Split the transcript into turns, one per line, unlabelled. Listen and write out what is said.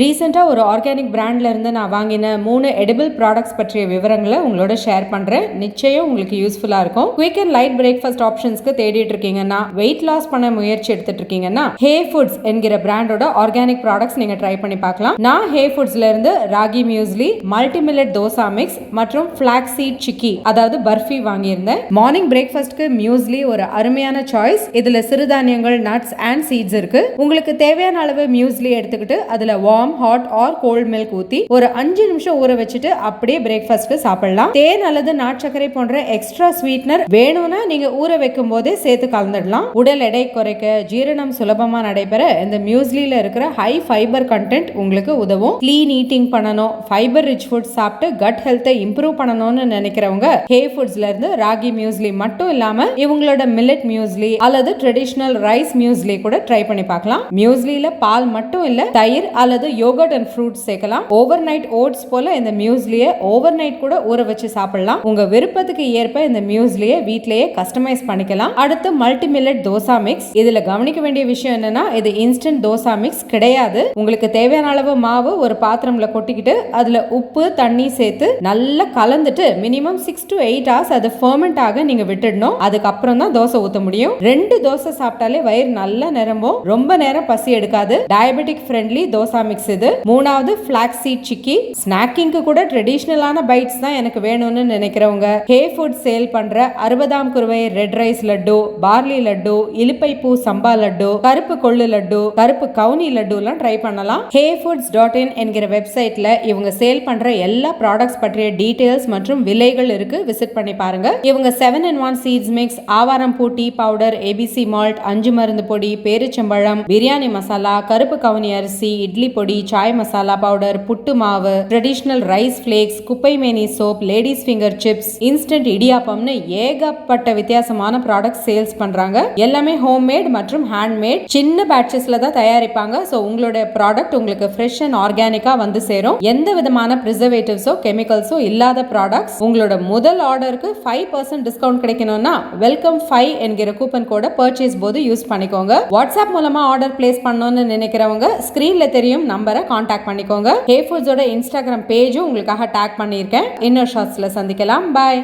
ரீசெண்டா ஒரு ஆர்கானிக் பிராண்ட்ல இருந்து நான் வாங்கின 3 எடிபிள் ப்ராடக்ட்ஸ் பற்றிய விவரங்களை உங்களோட ஷேர் பண்றேன். நிச்சயம் உங்களுக்கு யூஸ்ஃபுல்லா இருக்கும். குயிக் அண்ட் லைட் பிரேக்ஃபாஸ்ட் ஆப்ஷன்ஸ்க்கு தேடிட்டு இருக்கீங்கன்னா, வெயிட் லாஸ் பண்ண முயற்சி எடுத்துட்டு இருக்கீங்கன்னா, ஹே ஃபுட்ஸ் என்கிற பிராண்டோட ஆர்கானிக் ப்ராடக்ட்ஸ் நீங்க ட்ரை பண்ணி பார்க்கலாம். நான் ஹே ஃபுட்ஸ்ல இருந்து ragi muesli, multi millet dosa mix மற்றும் ஃபிளாக்ஸ் சீட் சிக்கி அதாவது பர்ஃபி வாங்கியிருந்தேன். மார்னிங் பிரேக்ஃபாஸ்ட்க்கு மியூஸ்லி ஒரு அருமையான சாய்ஸ். இதுல சிறுதானியங்கள், நட்ஸ் அண்ட் சீட்ஸ் இருக்கு. உங்களுக்கு தேவையான அளவு மியூஸ்லி எடுத்துக்கிட்டு அதுல warm, hot or cold milk ஊத்தி ஒரு 5 நிமிஷம் ஊற வச்சுட்டு அப்படியே பிரேக்ஃபாஸ்ட்க்கு சாப்பிடலாம். தேன் அல்லது நாட்சக்கரை போன்ற எக்ஸ்ட்ரா ஸ்வீட்னர் வேணும்னா நீங்க ஊற வைக்கும் போதே சேர்த்து கலந்துடலாம். உடல் எடை குறைக்க, ஜீரணம் சுலபமா நடைபெற இந்த மியூஸ்லில இருக்கிற ஹை ஃபைபர் கண்டென்ட் உங்களுக்கு உதவும். கிளீன் ஈட்டிங் பண்ணணும், ஃபைபர் ரிச் ஃபுட் சாப்பிட்டு கட் ஹெல்த்தை இம்ப்ரூவ் பண்ணணும்னு நினைக்கிறவங்க ஹே ஃபுட்ஸ்ல இருந்து ராகி மியூஸ்லி மட்டும் இல்லாம இவங்களோட மில்லட் மியூஸ்லி அல்லது ட்ரெடிஷனல் ரைஸ் மியூஸ்லி கூட ட்ரை பண்ணி பார்க்கலாம். மியூஸ்லில பால் மட்டும் இல்ல, தயிர் அல்லது யோகர்ட் அண்ட் ஃப்ரூட்ஸ் சேர்க்கலாம். ஓவர் நைட் ஓட்ஸ் போல இந்த மியூஸ்லியை ஓவர் நைட் கூட ஊற வச்சு சாப்பிடலாம். உங்க விருப்பத்துக்கு ஏற்ப இந்த மியூஸ்லியை வீட்லயே கஸ்டமைஸ் பண்ணிக்கலாம். அடுத்து மல்டி மில்லட் தோசா மிக்ஸ். இதுல கவனிக்க வேண்டிய விஷயம் என்னன்னா, இது இன்ஸ்டன்ட் தோசா மிக்ஸ் கிடையாது. உங்களுக்கு தேவையான அளவு மாவு ஒரு பாத்திரம்ல கொட்டிக்கிட்டு அதுல உப்பு, தண்ணி சேர்த்து நல்லா கலந்துட்டு மினிமம் 6 to 8 hours அது ஃபெர்மெண்ட் ஆக நீங்க விட்டுடணும். அதுக்கப்புறம் தான் தோசை ஊத்த முடியும். 2 தோசை சாப்பிட்டாலே வயிறு நல்லா நிரம்பும், ரொம்ப நேரம் பசி எடுக்காது. டயபெட்டிக் ஃப்ரெண்ட்லி தோசா மிக்ஸ் இது. மூணாவது ஃபிளாக்ஸ் சீட் சிக்கி. ஸ்நாக்கிங்க்கு கூட ட்ரெடிஷனலான பைட்ஸ் தான் எனக்கு வேணும்னு நினைக்கிறவங்க ஹே ஃபுட் சேல் பண்ற 60ஆம் குருவை red rice laddu, barley laddu, இலுப்பை பூ சம்பா லட்டு, கருப்பு கொள்ளு லட்டு, கருப்பு கவுனி லட்டு எல்லாம் ட்ரை பண்ணலாம். heyfoods.in என்கிற வெப்சைட்ல இவங்க சேல் பண்ற எல்லா ப்ராடக்ட்ஸ் பற்றிய டீடைல்ஸ் மற்றும் விலைகள் இருக்கு. விசிட் பண்ணி பாருங்க. இவங்க 7-in-1 சீட்ஸ் மிக்ஸ், ஆவாரம் பூ டீ பவுடர், ஏபிசி மால்ட், 5 மருந்து பொடி, பேரிச்சம்பழம், பிரியாணி மசாலா, கருப்பு கவுனி அரிசி, இட்லி பொடி, சாய் மசாலா பவுடர், புட்டு மாவு, ட்ரெடிஷனல் ரைஸ் ஃபிளேக்ஸ், குப்பை மேனி soap, ladies finger chips, instant இடியாப்பம்னு ஏகப்பட்ட வித்தியாசமான ப்ராடக்ட் சேல்ஸ் பண்றாங்க. எல்லாமே ஹோம்மேட் மற்றும் ஹேண்ட்மேட். சின்ன பேட்சஸ்ல தான் தயாரிப்பாங்க. சோ உங்களோட ப்ராடக்ட் உங்களுக்கு ஃப்ரெஷ் அண்ட் ஆர்கானிக்கா வந்து சேரும். எந்த விதமான பிரிசர்வேட்டிவ்ஸோ கெமிக்கல்ஸோ இல்லாத ப்ராடக்ட்ஸ். உங்களோட முதல் ஆர்டருக்கு 5% டிஸ்கவுண்ட் கிடைக்கணும்னா வெல்கம் 5 என்கிற கூப்பன் கோட பர்ச்சேஸ் போது யூஸ் பண்ணிக்கோங்க. வாட்ஸ்அப் மூலமா ஆர்டர் பிளேஸ் பண்ணணும்னு நினைக்கிறவங்க ஸ்கிரீன்ல தெரியும் நம்பரை கான்டாக்ட் பண்ணிக்கோங்க. ஹே ஃபுட்ஸோட இன்ஸ்டாகிராம் பேஜும் உங்களுக்காக டாக் பண்ணியிருக்கேன். இன்னொரு ஷார்ட்ஸ்ல சந்திக்கலாம். பாய்.